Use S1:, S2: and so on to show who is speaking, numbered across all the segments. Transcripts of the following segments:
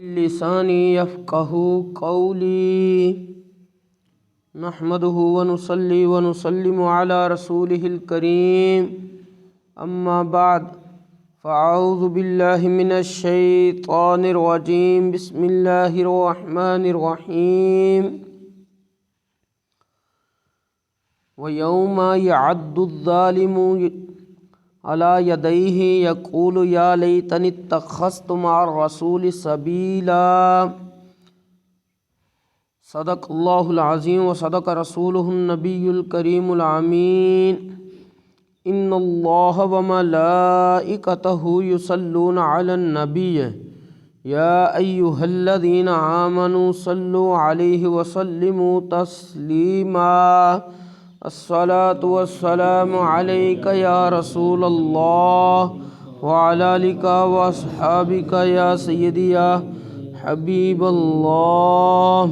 S1: लिसानी यफ़क़हू क़ौली नहमदुहु व नुसल्ली व नुसल्लिमु अला रसूलिहिल करीम अम्मा बाद फ़अऊज़ु बिल्लाहि मिनश शैतानिर रजीम बिस्मिल्लाहिर रहमानिर रहीम व यौमा यअद्दुज़ ज़ालिमु अला यदैहि यक़ूलु या लैतनी इत्तख़ज़्तु मअर रसूलि सबीला। सदक़ल्लाहुल अज़ीम व सदक़ रसूलुहुन नबियुल करीमुल आमीन। इन्नल्लाह व मलाइकतहु युसल्लूना अलन नबिय्य या अय्युहल्लज़ीना आमनू सल्लु अलैहि व सल्लिमू तस्लीमा। अस्सलातु वस्सलामु अलैका या रसूलल्लाह व अला आलिका व अस्हाबिका या सय्यदी या हबीबल्लाह।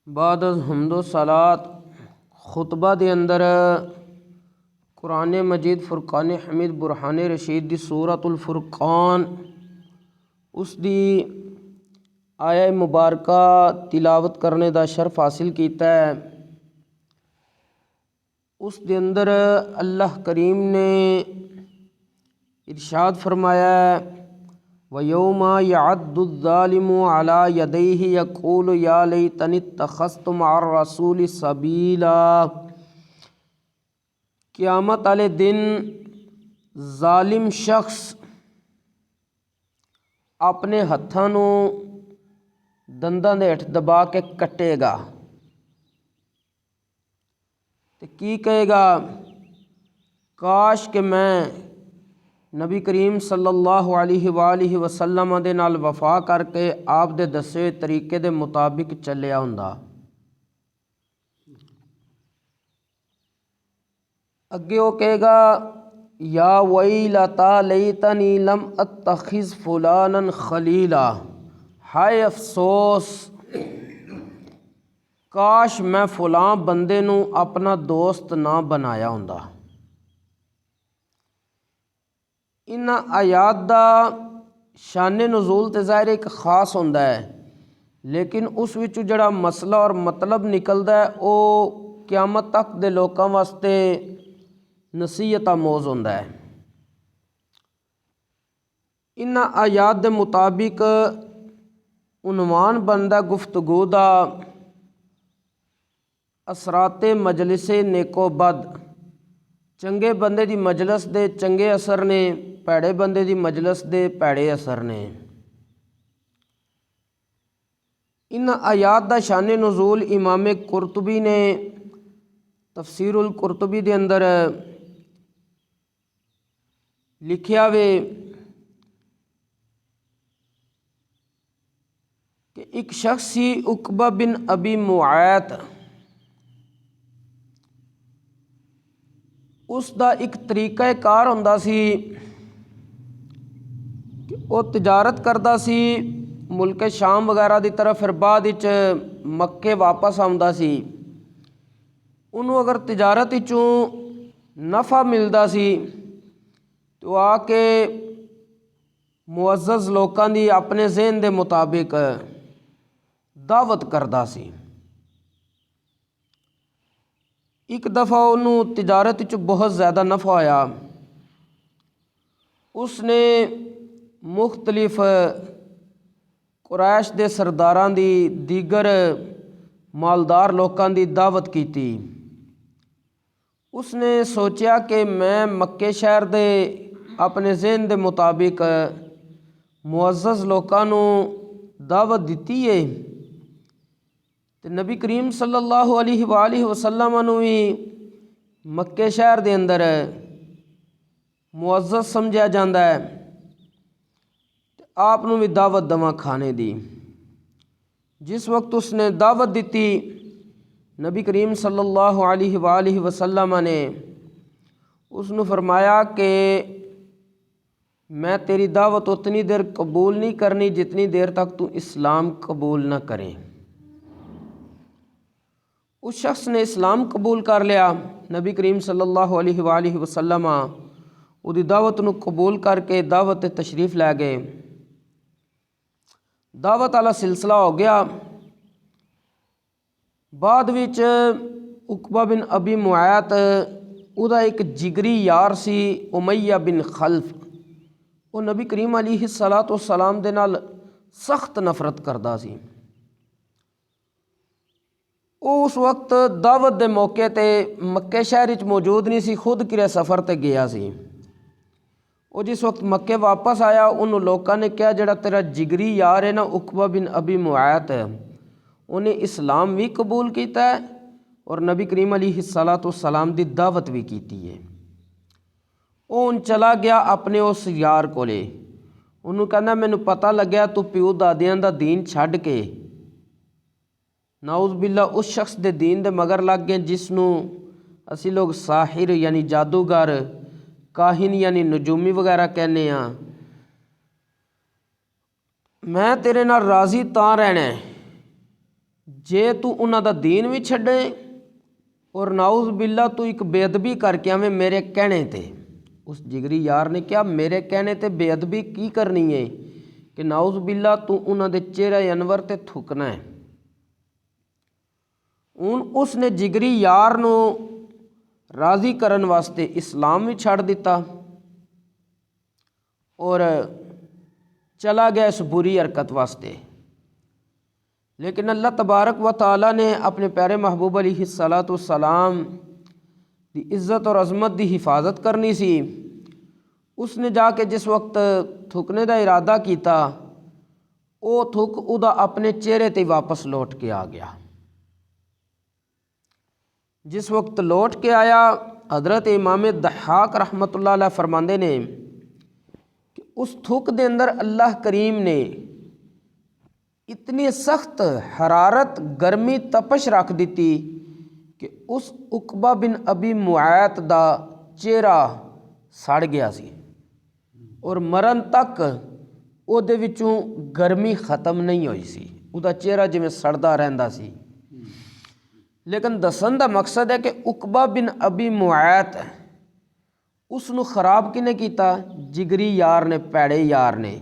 S1: बाद हम्दो सलात खुतबा दे अंदर कुरान मजीद फुरकान हमीद बुरहान रशीद दी सूरतुल फुरकान उस दी आया मुबारका तिलावत करने दा शर्फ हासिल कीता है। उस दे अंदर अल्लाह करीम ने इरशाद फरमाया व यौमा यअद्दुज़ ज़ालिमु अला यदैहि यक़ूलु या लैतनी इत्तख़ज़्तु मअर रसूलि सबीला। क़यामत वाले दिन ज़ालिम शख्स अपने हत्थां नूं दंदां दे हेठ दबा के कटेगा ते की कहेगा, काश कि मैं नबी करीम सल्लल्लाहु अलैहि वसल्लम दे नाल वफा करके आप दे दसे तरीके दे मुताबिक चलिया हुंदा। अगे वो कहेगा या वैलता लैतनी लम अत्तखिज़ फुलानन खलीला। हाय अफसोस, काश मैं फुलां बंदे नूं अपना दोस्त ना बनाया हुंदा। इन्हां आयात दा शान नुज़ूल ते ज़ाहिर एक खास हुंदा है, लेकिन उस विचों जिहड़ा मसला और मतलब निकलदा है वो क़यामत तक दे लोकां वास्ते नसीहत आमोज़ हुंदा है। इन्हां आयात दे मुताबिक उन्वान बनदा गुफ्तगू दा असराते मजलिसे नेको बद। चंगे बंदे दी मजलिस दे चंगे असर ने, भैड़े बंदे दी मजलिस दे भैड़े असर ने। इन आयात दा शान नुज़ूल इमाम कुरतुबी ने तफसीरुल कुरतुबी दे अंदर लिखिया वे कि एक शख्स सी उकबा बिन अबी मुआत, उसका एक तरीका कार हुंदा सी कि वो तिजारत करदा सी मुल्क शाम वगैरह की तरफ, फिर बाद विच मक्के वापस आउंदा सी। उन्होंने अगर तिजारत विचों नफ़ा मिलता सी तो आके मुअज़्ज़ज़ लोकां दी अपने ज़हन दे मुताबिक दावत करदा सी। एक दफ़ा उन्होंने तिजारत विच बहुत ज़्यादा नफ़ा होया, उसने मुख्तलिफ कुरैश दे सरदारां दी, दीगर मालदार लोकां दी दावत कीती। उसने सोचा कि मैं मक्के शहर दे अपने ज़हन दे मुताबिक मुअज़्ज़ज़ लोकां नूं दावत दिती है ते नबी करीम सल्लल्लाहु अलैहि वसल्लम नूं भी मक्के शहर दे अंदर मुअज़्ज़ज़ समझिया जाता है, आप नूं भी दावत दवां खाने दी। जिस वक्त उसने दावत दी, नबी करीम सल्लल्लाहु अलैहि वसल्लम ने उसनूं फरमाया कि मैं तेरी दावत उतनी देर कबूल नहीं करनी जितनी देर तक तू इस्लाम कबूल ना करें। उस शख्स ने इस्लाम कबूल कर लिया। नबी करीम सल्लल्लाहु अलैहि वसल्लम ਉਹਦੀ ਦਾਵਤ ਨੂੰ ਕਬੂਲ ਕਰਕੇ ਦਾਵਤ 'ਤੇ ਤਸ਼ਰੀਫ ਲੈ ਗਏ। ਦਾਵਤ ਵਾਲਾ ਸਿਲਸਿਲਾ ਹੋ ਗਿਆ। ਬਾਅਦ ਵਿੱਚ ਉਕਬਾ ਬਿਨ ਅਬੀ ਮੁਆਤ ਉਹਦਾ ਇੱਕ ਜਿਗਰੀ ਯਾਰ ਸੀ ਉਮਈਆ ਬਿਨ ਖਲਫ। ਉਹ ਨਬੀ ਕਰੀਮ ਅਲੈਹਿ ਸਲਾਤੁ ਵਸਲਾਮ ਦੇ ਨਾਲ ਸਖਤ ਨਫ਼ਰਤ ਕਰਦਾ ਸੀ। ਉਹ ਉਸ ਵਕਤ ਦਾਵਤ ਦੇ ਮੌਕੇ 'ਤੇ ਮੱਕੇ ਸ਼ਹਿਰ ਵਿੱਚ ਮੌਜੂਦ ਨਹੀਂ ਸੀ, ਖੁਦ ਕਿਰੇ ਸਫ਼ਰ 'ਤੇ ਗਿਆ ਸੀ। ਉਹ ਜਿਸ ਵਕਤ ਮੱਕੇ ਵਾਪਸ ਆਇਆ, ਉਹਨੂੰ ਲੋਕਾਂ ਨੇ ਕਿਹਾ ਜਿਹੜਾ ਤੇਰਾ ਜਿਗਰੀ ਯਾਰ ਹੈ ਨਾ ਉਕਬਾ ਬਿਨ ਅਬੀ ਮੁਆਤ, ਉਹਨੇ ਇਸਲਾਮ ਵੀ ਕਬੂਲ ਕੀਤਾ ਹੈ ਔਰ ਨਬੀ ਕਰੀਮ ਅਲੈਹਿ ਸਲਾਤੁ ਵਸਲਾਮ ਦੀ ਦਾਵਤ ਵੀ ਕੀਤੀ ਹੈ। ਉਹ ਹੁਣ ਚਲਾ ਗਿਆ ਆਪਣੇ ਉਸ ਯਾਰ ਕੋਲੇ। ਉਹਨੂੰ ਕਹਿੰਦਾ ਮੈਨੂੰ ਪਤਾ ਲੱਗਿਆ ਤੂੰ ਪਿਓ ਦਾਦਿਆਂ ਦਾ ਦੀਨ ਛੱਡ ਕੇ ਨਾਉਜ਼ ਬਿੱਲਾ ਉਸ ਸ਼ਖਸ ਦੇ ਦੀਨ ਦੇ ਮਗਰ ਲੱਗ ਗਏ ਜਿਸ ਨੂੰ ਅਸੀਂ ਲੋਕ ਸਾਹਿਰ ਯਾਨੀ ਜਾਦੂਗਰ, ਕਾਹਿਨ ਯਾਨੀ ਨਜੂਮੀ ਵਗੈਰਾ ਕਹਿੰਦੇ ਹਾਂ। ਮੈਂ ਤੇਰੇ ਨਾਲ ਰਾਜ਼ੀ ਤਾਂ ਰਹਿਣਾ ਜੇ ਤੂੰ ਉਹਨਾਂ ਦਾ ਦੀਨ ਵੀ ਛੱਡੇ ਔਰ ਨਾਉਜ਼ ਬਿੱਲਾ ਤੂੰ ਇੱਕ ਬੇਅਦਬੀ ਕਰਕੇ ਆਵੇਂ ਮੇਰੇ ਕਹਿਣੇ 'ਤੇ। ਉਸ ਜਿਗਰੀ ਯਾਰ ਨੇ ਕਿਹਾ ਮੇਰੇ ਕਹਿਣੇ 'ਤੇ ਬੇਅਦਬੀ ਕੀ ਕਰਨੀ ਹੈ ਕਿ ਨਾਉਜ਼ ਬਿੱਲਾ ਤੂੰ ਉਹਨਾਂ ਦੇ ਚਿਹਰੇ ਅਨਵਰ 'ਤੇ ਥੁੱਕਣਾ ਹੈ। ਹੁਣ ਉਸ ਨੇ ਜਿਗਰੀ ਯਾਰ ਨੂੰ ਰਾਜ਼ੀ ਕਰਨ ਵਾਸਤੇ ਇਸਲਾਮ ਵੀ ਛੱਡ ਦਿੱਤਾ ਔਰ ਚਲਾ ਗਿਆ ਇਸ बुरी हरकत वास्ते। लेकिन अल्लाह तबारक व ताला ने अपने प्यारे महबूब अलैहिस्सलातु वस्सलाम की इज़्ज़त और अज़मत की हिफाजत करनी सी। उसने जाके जिस वक्त थुकने का इरादा किया वो थुक उदा अपने चेहरे ते वापस लौट के आ गया। जिस वक्त लौट के आया हज़रत इमाम दहाक रहमतुल्लाह अलैह फरमाते ने कि उस थुक दे अंदर अल्लाह करीम ने इतनी सख्त हरारत, गर्मी, तपश रख दी कि उस उकबा बिन अबी मुआत दा चेहरा सड़ गया सी और मरण तक ਉਹਦੇ ਵਿੱਚੋਂ गर्मी ख़त्म नहीं हुई सी। ਉਹਦਾ चेहरा जिवें सड़दा रहिंदा सी। लेकिन दसन का मकसद है कि उकबा बिन अबी मुआत उसनू खराब किने किया? जिगरी यार ने, पैड़े यार ने।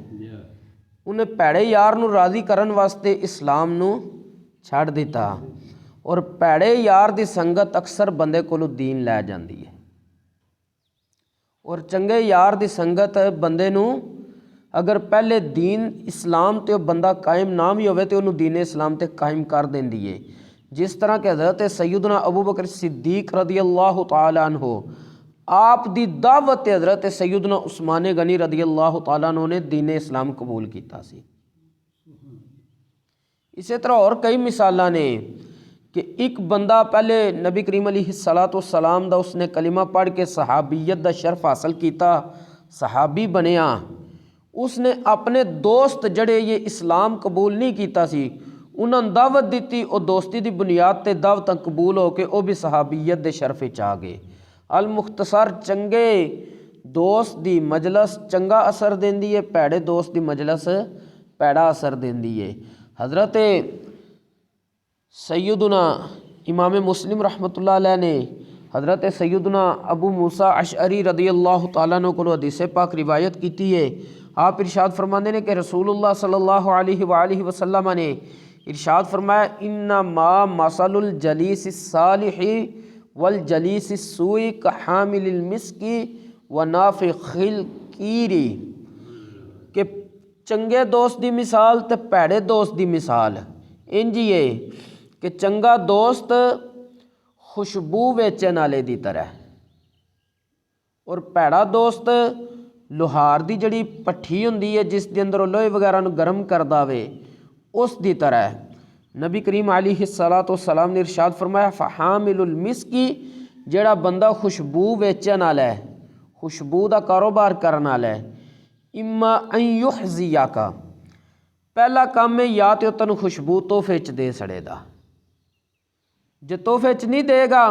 S1: उन्हें पैड़े यार नू राज़ी करन वास्ते इस्लाम नू छड़ दिता और पैड़े यार दी संगत अक्सर बंदे कोलों दीन लै जांदी है और चंगे यार दी संगत बंदे नू अगर पहले दीन इस्लाम ते बंदा कायम ना भी होवे तो उन्होंने दीन इस्लाम ते कायम कर देंदी है। जिस तरह के हज़रत सैयदना अबू बकर सिद्दीक रदी अल्लाह तआला अन्हो आप दी दावत हज़रत सैयदना उस्मान गनी रदी अल्लाह तआला अन्हो ने दीन इस्लाम कबूल किया सी। इसी तरह और कई मिसालां ने कि एक बंदा पहले नबी करीम अलैहिस्सलातु वस्सलाम दा उसने कलिमा पढ़ के सहाबियत दा शर्फ हासिल किया, सहाबी बनया। उसने अपने दोस्त जड़े ये इस्लाम कबूल नहीं किया सी उन्होंने दावत दी और दोस्ती की बुनियाद ते दावत कबूल हो के वह भी सहाबीयत के शरफ आ गए। अल मुख्तसर चंगे दोस्त की मजलस चंगा असर देंदी है, पैड़े दोस्त की मजलस पैड़ा असर देंदी है। हज़रत सैयदना इमाम मुस्लिम रहमतुल्लाह अलैह ने हज़रत सैयदना अबू मूसा अशअरी रदी अल्लाह तआला अन्हु को हदीस पाक रिवायत की है। आप इरशाद फरमाते हैं कि रसूलुल्लाह सल्लल्लाहु अलैहि वसल्लम ने इरशाद फरमाया इन्ना मा मसलुल जलीस सालिही वल जलीस सूई का हामिलिल मिस्की व नाफिखिल कीरी कि चंगे दोस्त की मिसाल तो पैड़े दोस्त की मिसाल इंज ही है कि चंगा दोस्त खुशबू वेचन वाले की तरह और पैड़ा दोस्त लोहार की जड़ी भट्ठी होंदी है जिस दे अंदर लोहे वगैरह नूं गर्म करदा वे उस दी तरह। नबी करीम अलैहिस्सलातु वस्सलाम ने इरशाद फरमाया फहामिलुल मिस्की जेड़ा बंदा खुशबू वेचन वाला है, खुशबू का कारोबार करने वाला है, इम्मा अन युहज़ियाका पहला काम है या तो तेन खुशबू तोहफे च दे छड़ेगा, जे तोहफे च नहीं देगा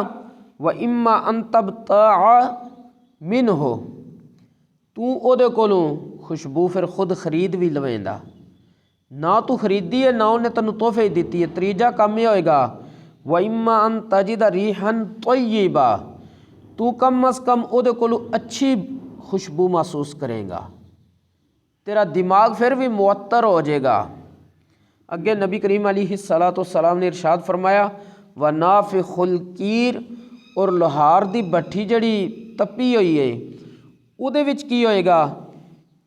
S1: व इम्मा अन तबता मिन हो तू ਉਹਦੇ ਕੋਲੋਂ खुशबू फिर खुद खरीद भी लवेंदा, ना तू खरीदी है ना उन्हें तेन तोहफे दी है। तीजा काम यह होएगा व इम्मा अन तजिद रीहन तय्यबा तू कम अज़ कम ਉਹਦੇ ਕੋਲੋਂ अच्छी खुशबू महसूस करेगा, तेरा दिमाग फिर भी मुअत्तर हो जाएगा। अगे नबी करीम अलैहिस्सलाम ने इरशाद फरमाया व नाफिखुल कीर, और लोहार दी भट्ठी जड़ी तपी हुई है उहदे विच की होएगा,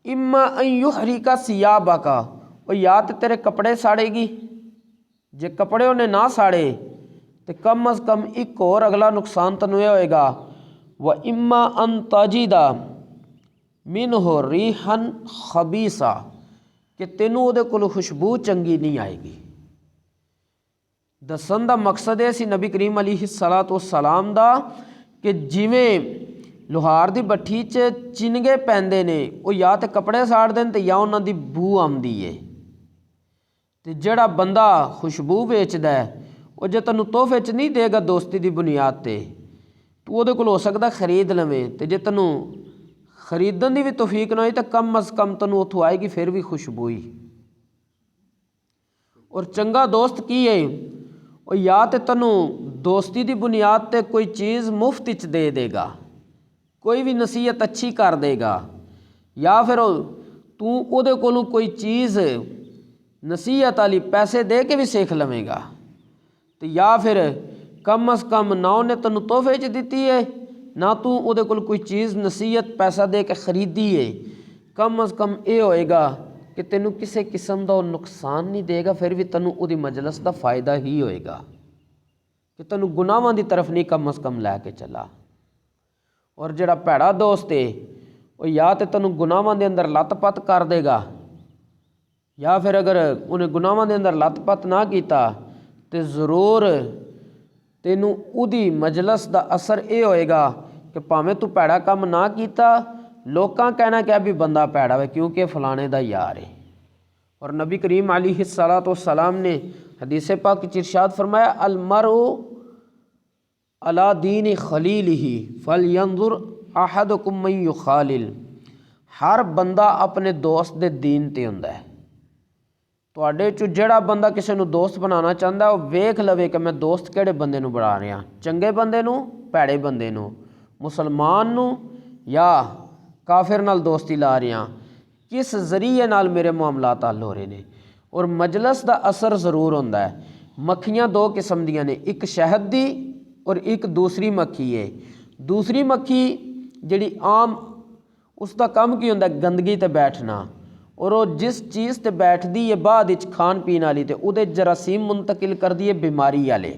S1: इम्मा अन युहरिका सियाबका, और या तो तेरे कपड़े साड़ेगी, जे कपड़े उन्हें ना साड़े तो कम अज़ कम एक और अगला नुकसान तैनूं यह होएगा, व इम्मा अन ताजिदा मिनहु रीहन खबीसा, कि तैनूं उहदे कोलों खुशबू चंगी नहीं आएगी। दसन का मकसद है सी नबी करीम अलैहिस्सलाम दा कि जिवें लोहार की भट्ठी च चिनगे पैंदे ने, वो या तो कपड़े साड़ देन ते या उन्हां दी बू आउंदी है। ते जिहड़ा बंदा खुशबू बेचदा है वो जे तैनूं तोहफे च नहीं देगा दोस्ती की बुनियाद ते, तू उहदे कोल हो सकदा खरीद लवें, ते जे तैनूं खरीदण की भी तौफीक ना होई तो कम अज़ कम तैनूं उत्थों आएगी फिर भी खुशबू ही। और चंगा दोस्त की है, और या तो तैनूं दोस्ती की बुनियाद ते कोई चीज़ मुफ्त च दे देगा, कोई भी नसीहत अच्छी कर देगा, या फिर तू उहदे कोलों कोई चीज़ नसीहत वाली पैसे दे के भी सीख लवेगा, तो या फिर कम अज़ कम ना उन्हें तैनूं तोहफे च दिती है ना तू उहदे कोल कोई चीज़ नसीहत पैसा दे के खरीदी है, कम अज़ कम ये होएगा कि तैनूं किसी किस्म का नुकसान नहीं देगा, फिर भी तैनूं उहदी मजलिस का फ़ायदा ही होएगा कि तैनूं गुनाहां की तरफ नहीं कम अज़ कम लैके चला। और जिहड़ा भैड़ा दोस्त है वो या तो तैनूं गुनाहां दे अंदर लत पत कर देगा, या फिर अगर उन्हें गुनाहां दे अंदर लत पत ना किया तो ज़रूर तैनूं उहदी मजलिस का असर ये होएगा कि भावें तू भैड़ा काम ना किया, लोकां कहना क्या भी बंदा भैड़ा है क्योंकि फलाने दा यार है। और नबी करीम अलैहिस्सलाम ने हदीस पाक च इरशाद फरमाया अलमरउ अला दीन खलीलिही फलयंजुर अहदुकुम मन युखालिल, हर बंदा अपने दोस्त दे दीन ते हुंदा है। तुहाडे चों जिहड़ा बंदा किसी नूं दोस्त बनाना चाहता है वह वेख लवे कि मैं दोस्त किहड़े बंदे नूं बना रहा, चंगे बंदे नूं, भैड़े बंदे नूं, मुसलमान नूं या काफिर नाल दोस्ती ला रहा, किस जरिए नाल मेरे मामलात हल हो रहे हैं। और मजलिस का असर ज़रूर होंदा है। मक्खियाँ दो किस्म दियां ने, एक शहद दी और एक दूसरी मक्खी है। दूसरी मक्खी जिहड़ी आम उसका काम की होंदा गंदगी ते बैठना, और वो जिस चीज़ ते बैठदी है बाद विच खान पीन वाली तो उहदे जरासीम मुंतकिल करदी है बीमारी वाले।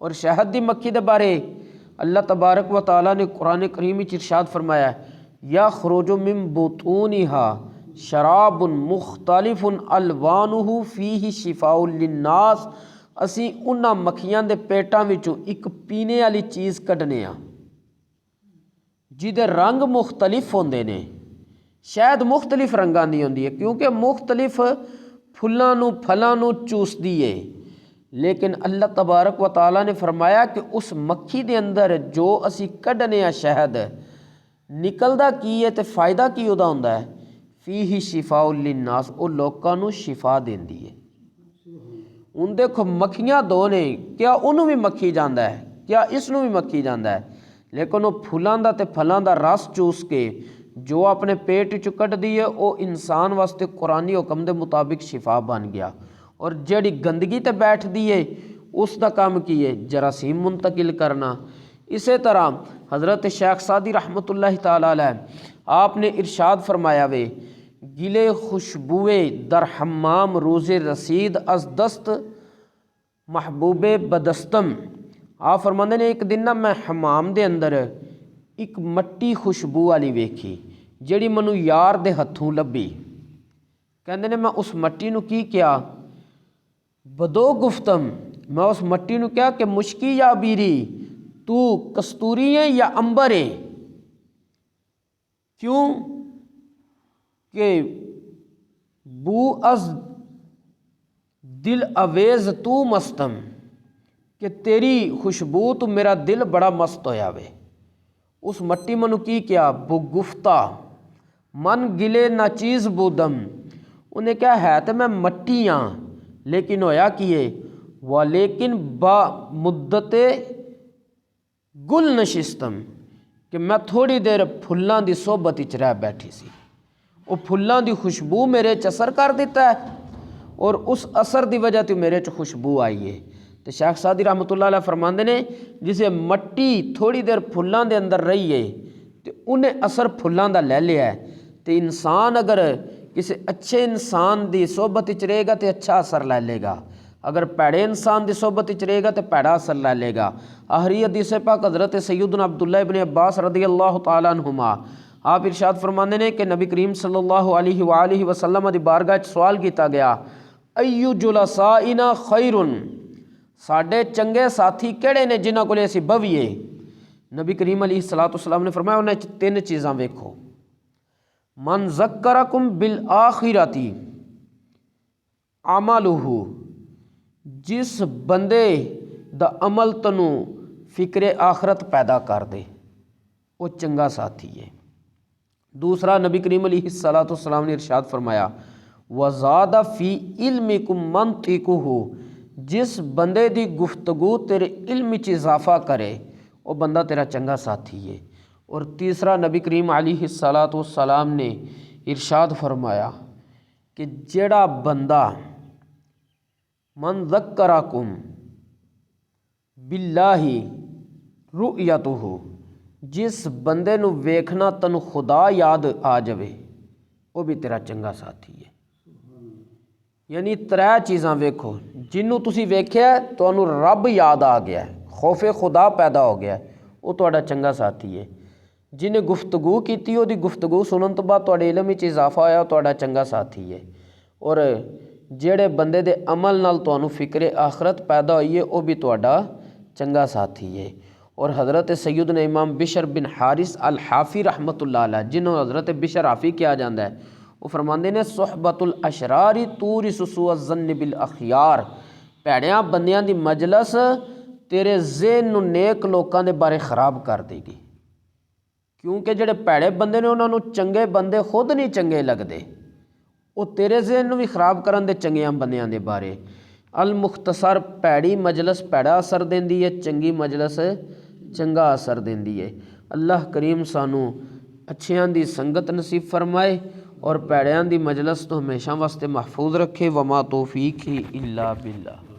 S1: और शहद की मक्खी के बारे अल्लाह तबारक व तआला ने कुरान करीम में इरशाद फरमाया या खरोजो मिन बुतूनिहा शराबुन मुख्तलिफुन अलवानुहु फीही शिफाउल लिन्नास, असी उन्हां मक्खियां दे पेटां विचों एक पीने वाली चीज़ कढने आ जिहदे रंग मुख्तलिफ होंदे ने। शहद मुख्तलिफ रंगां दी होंदी है क्योंकि मुख्तलिफ फुल्लां नूं फलां नूं चूसदी है, लेकिन अल्लाह तबारक व तआला ने फरमाया कि उस मक्खी दे अंदर जो असी कढने आ शहद निकलदा की है तो फ़ायदा की उहदा हुंदा है, फीही शिफाउल लिन्नास, वो लोकां नूं शिफा देंदी है। हुण देखो मक्खियां दो ने, क्या उन्होंने भी मक्खी जाता है, क्या इसनों भी मक्खी जाता है, लेकिन वो फुलां दा ते फलां दा रस चूस के जो अपने पेट चों कढदी है वो इंसान वास्ते कुरानी हुक्म के मुताबिक शिफा बन गया। और जिहड़ी गंदगी ते बैठदी है उसका काम की है जरासीम मुंतकिल करना। इसे तरह हज़रत शेख सादी रहमतुल्लाहि तआला अलैह आपने इरशाद फरमाया वे गिले खुशबुए दर हम्माम रोज़े रसीद अज दस्त महबूबे बदस्तम। आप फरमाते ने एक दिन ना मैं हमाम दे अंदर एक मट्टी खुशबू वाली वेखी जिहड़ी मैनू यार दे हथों लभी। कहते ने मैं उस मट्टी नू की किया, बदो गुफ्तम, मैं उस मट्टी नू क्या कि मुश्की या बीरी, तू कस्तूरी है या अंबर है। क्यों कि बू अज दिल अवेज तू मस्तम, कि तेरी खुशबू तो मेरा दिल बड़ा मस्त होया वे। उस मट्टी मनु की क्या बुगुफ्ता मन गिले ना चीज़ बूदम, उन्हें क्या है तो मैं मट्टी हाँ लेकिन होया किए व लेकिन बा मुद्दते गुल नशिस्तम, कि मैं थोड़ी देर फुल्लां दी सोहबत विच रह बैठी सी, वो फुल्लां दी खुशबू मेरे च असर कर दिता है और उस असर की वजह तो मेरे च खुशबू आई है। तो शेख सादी रहमतुल्लाह अलैह फरमाते ने जिसे मट्टी थोड़ी देर फुल्लां दे अंदर रही है तो उन्हें असर फुल्लां दा ले लिया है। तो इंसान अगर किसी अच्छे इंसान की सोहबत विच रहेगा तो अच्छा असर ले लेगा, अगर पैड़े इंसान की सोहबत विच रहेगा तो पैड़ा असर ले लेगा। आखिरी हदीस पाक हज़रत सैयदना अब्दुल्लाह इब्न अब्बास रदी अल्लाह तआला अन्हुमा आप इरशाद फरमाते हैं कि नबी करीम सल्लल्लाहु अलैहि वसल्लम की बारगाह सवाल किया गया अय्यु जुलसाइना खैरुन, साडे चंगे साथी किहड़े ने जिन्हां कोले असीं बवीए। नबी करीम अलैहिस्सलातु वस्सलाम ने फरमाया उन्हें तीन चीज़ां वेखो, मन ज़क्करकुम बिल आखिरती अमलुहु, जिस बंदे दा अमल तनू फिक्रे आखरत पैदा कर दे वो चंगा साथी है। दूसरा नबी करीम अलैहिस्सलातु वस्सलाम ने इरशाद फरमाया वज़ादा फ़ी इल्मिकुम मंतिकुहु, जिस बंदे दी गुफ्तगू तेरे इल्म च इजाफा करे वो बंदा तेरा चंगा साथी है। और तीसरा नबी करीम अलैहिस्सलातु वस्सलाम ने इरशाद फरमाया कि जेड़ा बंदा मन ज़क्करकुम बिल्लाही रुयतुहु, जिस बंदे नू वेखना तनु खुदा याद आ जावे वो भी तेरा चंगा साथी है। यानी त्रै चीज़ां वेखो, जिन्हों तुसी वेख्या तुहानू रब याद आ गया, खौफे खुदा पैदा हो गया, वो तुहाडा चंगा साथी है। जिन्हें गुफ्तगू की उहदी गुफ्तगू सुनने तो बाद तुहाडे इल्म विच इजाफा होया तुहाडा चंगा साथी है। और जेड़े बंदे दे अमल नाल तुहानू फिक्रे आखरत पैदा हुई है वो भी तुहाडा चंगा साथी है। और हज़रत सैयदना इमाम बिशर बिन हारिस अल हाफ़ी रहमतुल्लाह अलैह, जिन्होंने हज़रत बिशर हाफ़ी किया जाता है, वो फरमाते ने सोहबतुल अशरारी तूरिसु सुअज़्ज़न्न बिल अखयार, भैड़ियां बंदियां दी मजलस तेरे ज़हन नू नेक लोगों के बारे खराब कर देगी। क्योंकि जेड़े भैड़े बंदे ने उन्होंने चंगे बंदे खुद नहीं चंगे लगते, वो तेरे ज़हन भी खराब करन दे चंगियां बंदियां दे बारे। अल मुख्तसर भैड़ी मजलस भैड़ा असर देंदी है, चंगी मजलस चंगा असर देंदी है। अल्लाह करीम सानू अच्छियां दी संगत नसीब फरमाए और भैड़ियां दी मजलस तो हमेशा वास्ते महफूज रखे। वमा तौफीक ही इल्ला बिल्लाह।